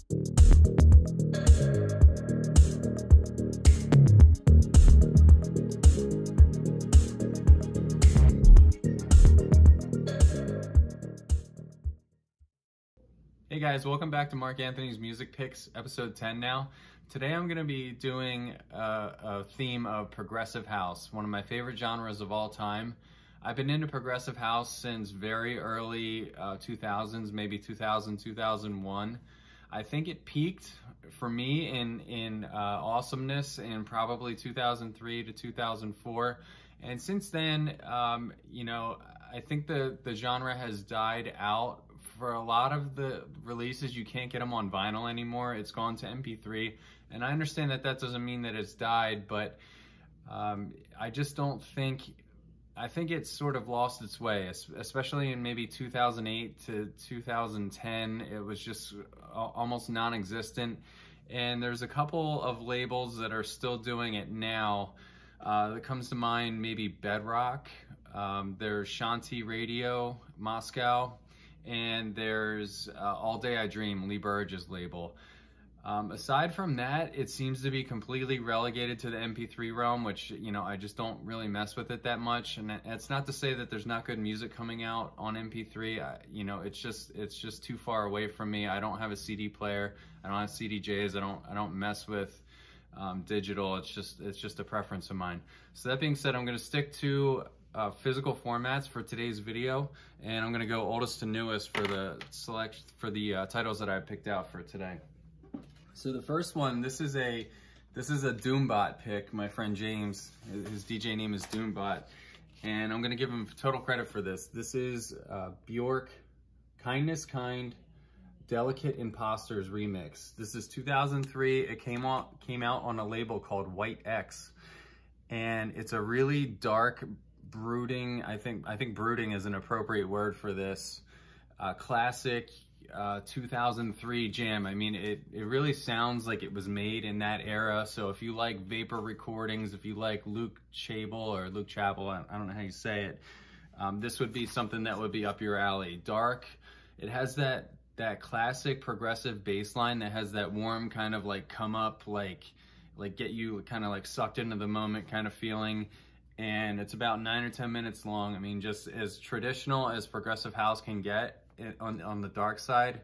Hey guys, welcome back to Mark Anthony's Music Picks, episode 10 now. Today I'm going to be doing a theme of progressive house, one of my favorite genres of all time. I've been into progressive house since very early 2000s, maybe 2000, 2001. I think it peaked for me in awesomeness in probably 2003 to 2004. And since then, you know, I think the genre has died out. For a lot of the releases, you can't get them on vinyl anymore. It's gone to MP3, and I understand that that doesn't mean that it's died, but I just don't think, I think it's sort of lost its way, especially in maybe 2008 to 2010. It was just almost non-existent, and there's a couple of labels that are still doing it now. That comes to mind, maybe Bedrock. There's Shanti Radio, Moscow. And there's All Day I Dream, Lee Burridge's label. Aside from that, it seems to be completely relegated to the MP3 realm, which, you know, I just don't really mess with it that much. And it's not to say that there's not good music coming out on MP3. You know, it's just too far away from me. I don't have a CD player. I don't have CDJs. I don't mess with digital. It's just a preference of mine. So that being said, I'm going to stick to physical formats for today's video, and I'm gonna go oldest to newest for the titles that I picked out for today. So the first one, this is a Doombot pick. My friend James, his DJ name is Doombot, and I'm gonna give him total credit for this. This is Bork, Kindness Kind, Delikate Imposters remix. This is 2003. It came out on a label called White X, and it's a really dark, brooding, I think brooding is an appropriate word for this, classic 2003 jam. I mean, it really sounds like it was made in that era. So if you like vapor recordings, if you like Luke Chable, I don't know how you say it, this would be something that would be up your alley. Dark, it has that classic progressive bass line that has that warm kind of like come up, like get you kind of like sucked into the moment kind of feeling. And it's about 9 or 10 minutes long. I mean, just as traditional as progressive house can get on the dark side,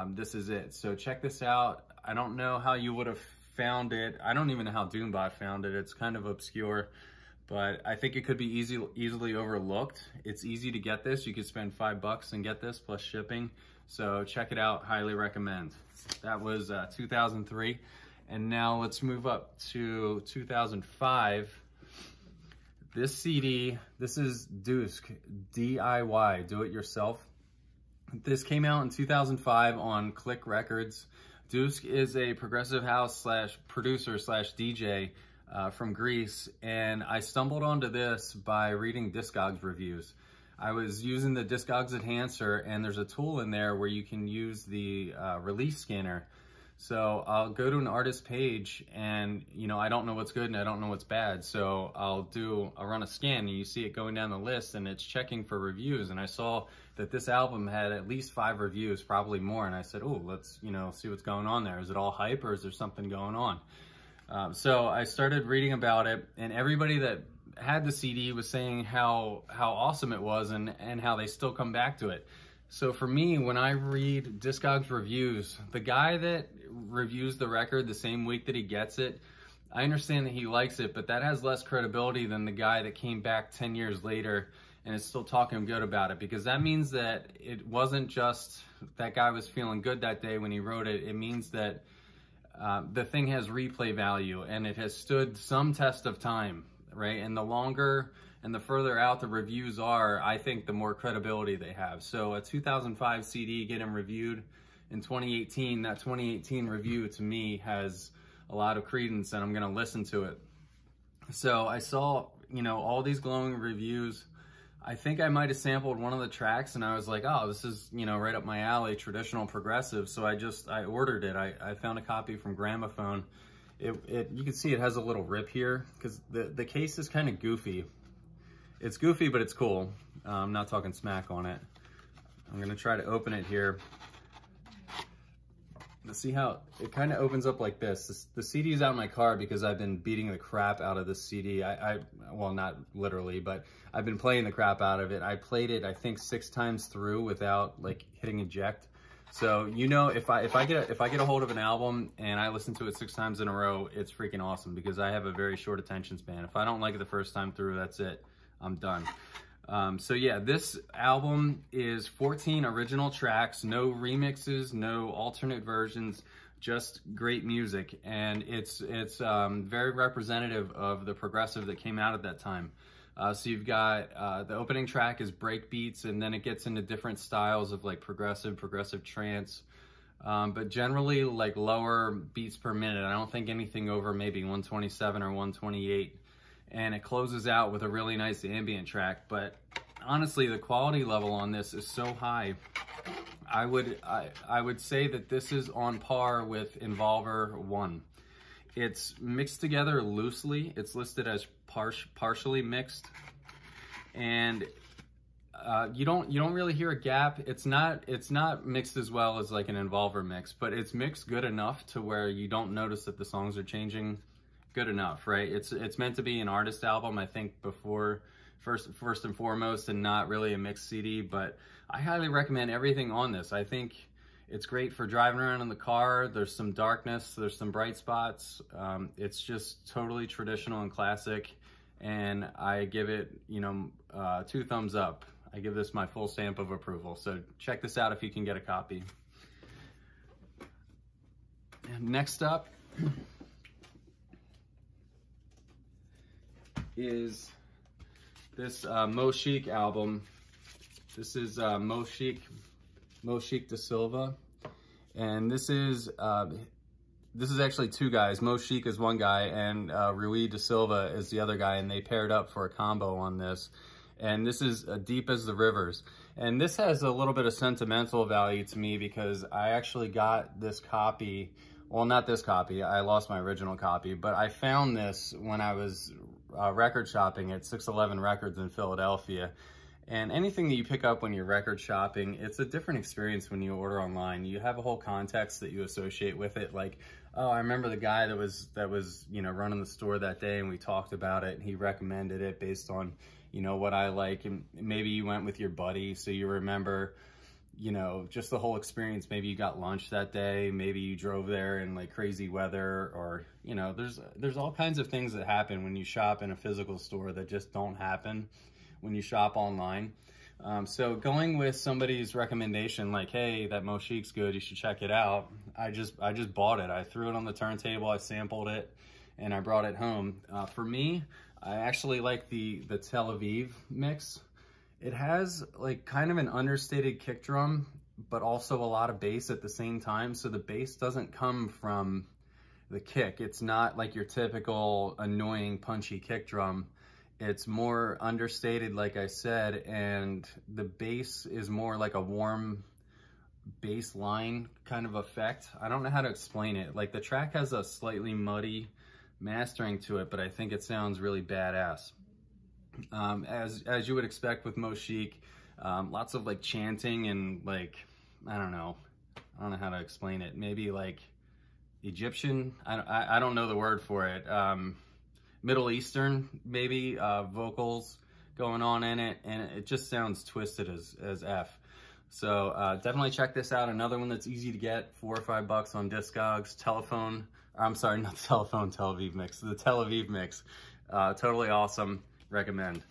this is it. So check this out. I don't know how you would have found it. I don't even know how Doombot found it. It's kind of obscure, but I think it could be easily overlooked. It's easy to get this. You could spend $5 and get this plus shipping. So check it out, highly recommend. That was 2003. And now let's move up to 2005. This CD, this is Dousk, D.I.Y, do it yourself. This came out in 2005 on Click Records. Dousk is a progressive house producer DJ from Greece, and I stumbled onto this by reading Discogs reviews. I was using the Discogs Enhancer, and there's a tool in there where you can use the release scanner. So I'll go to an artist page, and you know, I don't know what's good and I don't know what's bad. So I'll run a scan, and you see it going down the list, and it's checking for reviews. And I saw that this album had at least 5 reviews, probably more. And I said, oh, let's, you know, see what's going on there. Is it all hype or is there something going on? So I started reading about it, and everybody that had the CD was saying how awesome it was and how they still come back to it. So for me, when I read Discogs reviews, the guy that reviews the record the same week that he gets it, I understand that he likes it, but that has less credibility than the guy that came back 10 years later and is still talking good about it, because that means that it wasn't just that guy was feeling good that day when he wrote it. It means that the thing has replay value and it has stood some test of time, right? And the longer and the further out the reviews are, I think the more credibility they have. So a 2005 CD getting reviewed in 2018, that 2018 review to me has a lot of credence, and I'm gonna listen to it. So I saw, you know, all these glowing reviews. I think I might have sampled one of the tracks, and I was like, oh, this is, you know, right up my alley, traditional progressive. So I ordered it. I found a copy from Gramophone. You can see it has a little rip here because the case is kind of goofy. It's goofy, but it's cool. I'm not talking smack on it. I'm gonna try to open it here. See how it kind of opens up like this. The CD is out in my car because I've been beating the crap out of this CD. Well, not literally, but I've been playing the crap out of it. I played it, I think, 6 times through without like hitting eject. So, you know, if I get a hold of an album and I listen to it 6 times in a row, it's freaking awesome because I have a very short attention span. If I don't like it the first time through, that's it. I'm done. So yeah, this album is 14 original tracks, no remixes, no alternate versions, just great music. And it's very representative of the progressive that came out at that time. So you've got, the opening track is break beats, and then it gets into different styles of like progressive trance, but generally like lower beats per minute. I don't think anything over maybe 127 or 128. And it closes out with a really nice ambient track. But honestly, the quality level on this is so high. I would say that this is on par with Involver 1. It's mixed together loosely. It's listed as partially mixed, and you don't really hear a gap. It's not mixed as well as like an Involver mix, but it's mixed good enough to where you don't notice that the songs are changing. Good enough, right? It's meant to be an artist album, I think, before first and foremost, and not really a mixed CD. But I highly recommend everything on this. I think it's great for driving around in the car. There's some darkness, there's some bright spots. It's just totally traditional and classic, and I give it, you know, 2 thumbs up. I give this my full stamp of approval. So check this out if you can get a copy. And next up is this M.O.S Shic album. This is M.O.S Shic de Silva, and this is actually 2 guys. M.O.S Shic is one guy, and Rui de Silva is the other guy, and they paired up for a combo on this. And this is Deep as the Rivers, and this has a little bit of sentimental value to me because I actually got this copy. Well, not this copy, I lost my original copy, but I found this when I was record shopping at 611 Records in Philadelphia. And anything that you pick up when you're record shopping, it's a different experience when you order online. You have a whole context that you associate with it. Like, oh, I remember the guy that was, you know, running the store that day, and we talked about it, and he recommended it based on, you know, what I like. And maybe you went with your buddy, so you remember, you know, just the whole experience. Maybe you got lunch that day, maybe you drove there in like crazy weather, or, you know, there's all kinds of things that happen when you shop in a physical store that just don't happen when you shop online. So going with somebody's recommendation, like, hey, that M.O.S Shic's good, you should check it out. I just bought it. I threw it on the turntable, I sampled it, and I brought it home. For me, I actually like the Tel Aviv mix. It has like kind of an understated kick drum, but also a lot of bass at the same time. So the bass doesn't come from the kick. It's not like your typical annoying punchy kick drum. It's more understated, like I said, and the bass is more like a warm bass line kind of effect. I don't know how to explain it. Like, the track has a slightly muddy mastering to it, but I think it sounds really badass. As you would expect with M.O.S Shic, lots of like chanting and like, I don't know how to explain it. Maybe like Egyptian, I don't know the word for it. Middle Eastern, maybe, vocals going on in it, and it just sounds twisted as F. So definitely check this out. Another one that's easy to get, $4 or $5 on Discogs. I'm sorry, not the Telephone Tel Aviv mix, the Tel Aviv mix. Totally awesome. Recommend.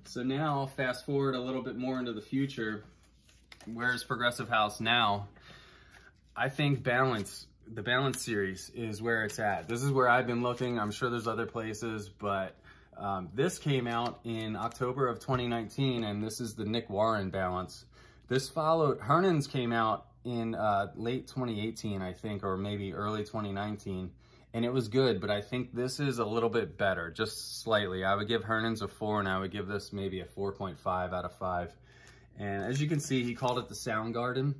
So now, fast forward a little bit more into the future. Where's Progressive House now? I think the Balance series is where it's at. This is where I've been looking. I'm sure there's other places, but this came out in October of 2019, and this is the Nick Warren Balance. This followed, Hernan's came out in late 2018, I think, or maybe early 2019. And it was good, but I think this is a little bit better, just slightly. I would give Hernan's a 4, and I would give this maybe a 4.5 out of 5. And as you can see, he called it the Sound Garden,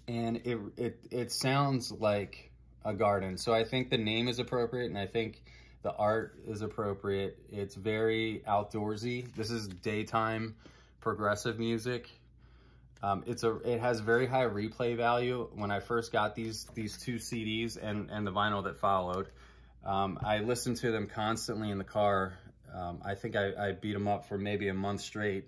and it sounds like a garden. So I think the name is appropriate, and I think the art is appropriate. It's very outdoorsy. This is daytime progressive music. It has very high replay value. When I first got these two CDs and the vinyl that followed, I listened to them constantly in the car. I think I beat them up for maybe a month straight.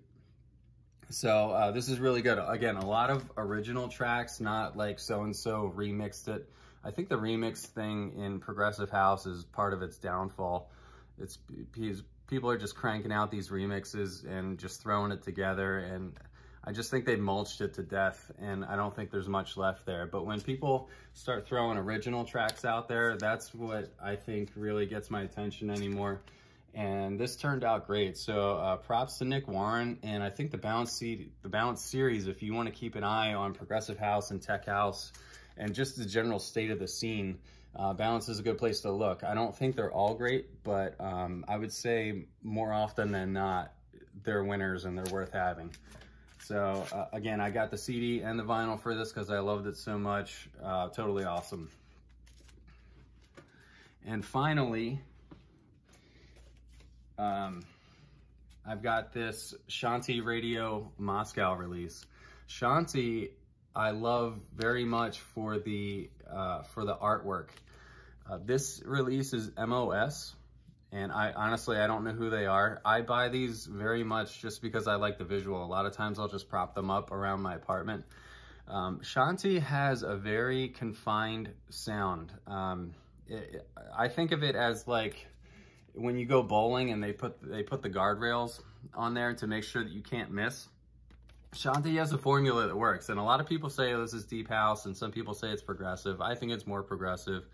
So this is really good. Again, a lot of original tracks, not like so-and-so remixed it. I think the remix thing in progressive house is part of its downfall. It's people are just cranking out these remixes and just throwing it together, and I just think they mulched it to death, and I don't think there's much left there. But when people start throwing original tracks out there, that's what I think really gets my attention anymore. And this turned out great. So props to Nick Warren, and I think the Balance series, if you want to keep an eye on progressive house and tech house and just the general state of the scene, Balance is a good place to look. I don't think they're all great, but I would say more often than not, they're winners and they're worth having. So again, I got the CD and the vinyl for this because I loved it so much. Totally awesome. And finally, I've got this Shanti Radio Moscow release. Shanti, I love very much for the artwork. This release is M.O.S, and I honestly don't know who they are. I buy these very much just because I like the visual. A lot of times I'll just prop them up around my apartment. Shanti has a very confined sound. I think of it as like when you go bowling and they put the guardrails on there to make sure that you can't miss. Shanti has a formula that works, and a lot of people say, oh, this is deep house, and some people say it's progressive. I think it's more progressive.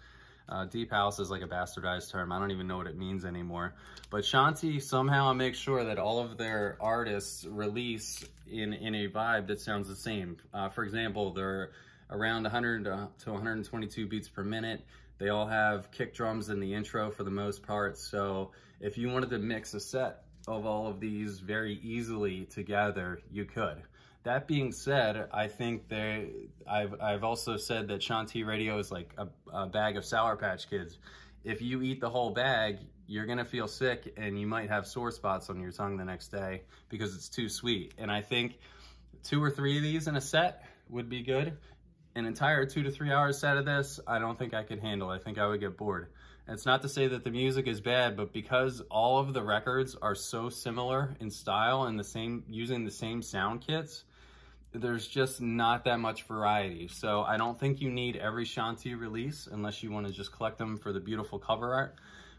Deep house is like a bastardized term. I don't even know what it means anymore. But Shanti somehow makes sure that all of their artists release in a vibe that sounds the same. For example, they're around 100 to 122 beats per minute. They all have kick drums in the intro for the most part. So if you wanted to mix a set of all of these very easily together, you could. That being said, I think I've also said that Shanti Radio is like a bag of Sour Patch Kids. If you eat the whole bag, you're gonna feel sick and you might have sore spots on your tongue the next day because it's too sweet. And I think 2 or 3 of these in a set would be good. An entire 2 to 3 hour set of this, I don't think I could handle. I think I would get bored. And it's not to say that the music is bad, but because all of the records are so similar in style and using the same sound kits, there's just not that much variety. So I don't think you need every Shanti release unless you want to just collect them for the beautiful cover art.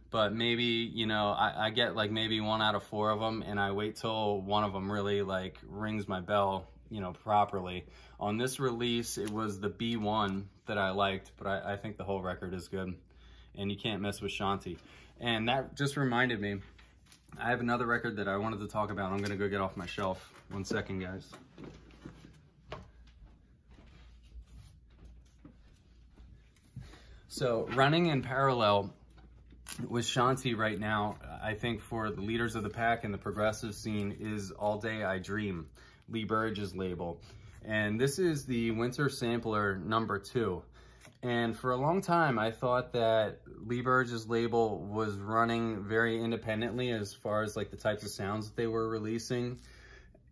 But maybe, you know, I get like maybe 1 out of 4 of them, and I wait till one of them really like rings my bell, you know, properly. On this release, it was the B1 that I liked, but I think the whole record is good, and you can't mess with Shanti. And that just reminded me, I have another record that I wanted to talk about. I'm gonna go get off my shelf. 1 second, guys. So running in parallel with Shanti right now, I think for the leaders of the pack in the progressive scene is All Day I Dream, Lee Burridge's label. And this is the Winter Sampler #2. And for a long time, I thought that Lee Burridge's label was running very independently as far as like the types of sounds that they were releasing.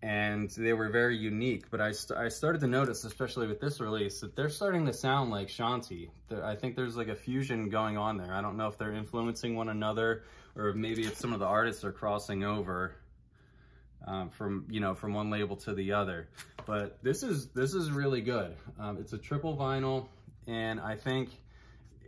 And they were very unique, but I started to notice, especially with this release, that they're starting to sound like Shanti. I think there's like a fusion going on there. I don't know if they're influencing one another, or maybe if some of the artists are crossing over from one label to the other. But this is really good. It's a triple vinyl, and I think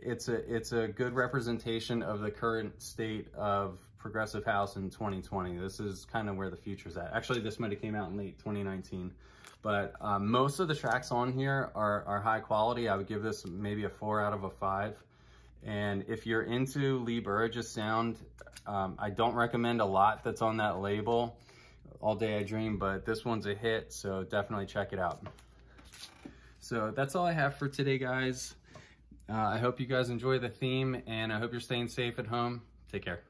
it's a good representation of the current state of progressive house in 2020. This is kind of where the future's at. Actually, this might have came out in late 2019, but most of the tracks on here are high quality. I would give this maybe a 4 out of 5. And if you're into Lee Burridge's sound, I don't recommend a lot that's on that label, All Day I Dream, but this one's a hit, so definitely check it out. So that's all I have for today, guys. I hope you guys enjoy the theme, and I hope you're staying safe at home. Take care.